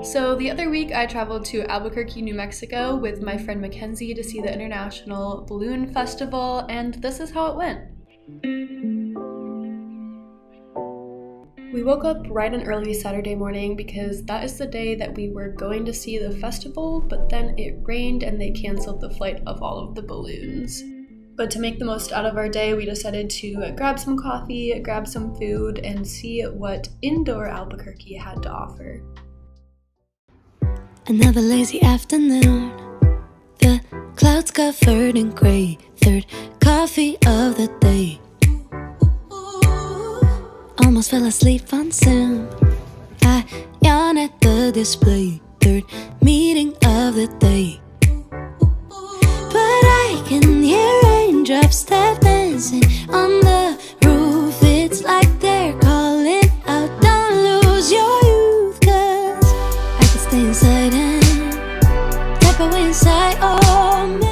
So the other week I traveled to Albuquerque, New Mexico with my friend Mackenzie to see the International Balloon Festival, and this is how it went. We woke up bright and early Saturday morning because that is the day that we were going to see the festival, but then it rained and they canceled the flight of all of the balloons. But to make the most out of our day, we decided to grab some coffee, grab some food, and see what indoor Albuquerque had to offer. Another lazy afternoon, the clouds covered in gray, third coffee of the day. Almost fell asleep on Zoom, I yawn at the display, third meeting of the day. But I can hear raindrops tap dancing on the roof, it's like they're calling out, don't lose your youth, cause I can stay inside and tap away inside all me.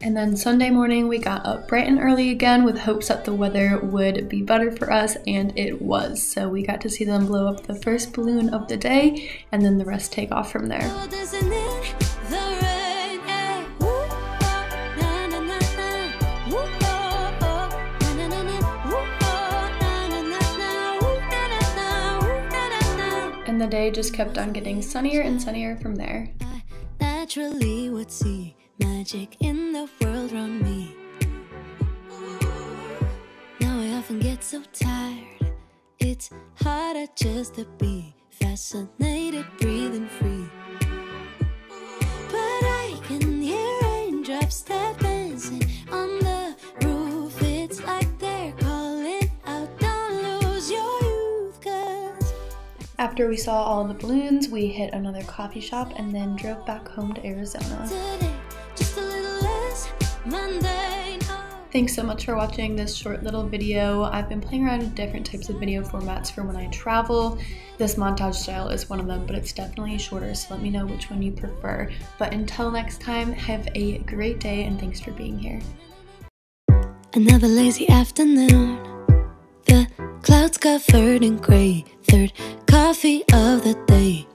And then Sunday morning we got up bright and early again with hopes that the weather would be better for us, and it was. So we got to see them blow up the first balloon of the day and then the rest take off from there. And the day just kept on getting sunnier and sunnier from there. I naturally would see magic in the world around me. Now I often get so tired, it's harder just to be fascinated, breathing free. But I can hear raindrops tap dancing on the roof, it's like they're calling out, don't lose your youth, cause After we saw all the balloons, we hit another coffee shop and then drove back home to Arizona. today, just a little less mundane. Thanks so much for watching this short little video. I've been playing around with different types of video formats for when I travel. This montage style is one of them, but it's definitely shorter, so let me know which one you prefer. But until next time, have a great day and thanks for being here. Another lazy afternoon, the clouds covered in gray, third coffee of the day.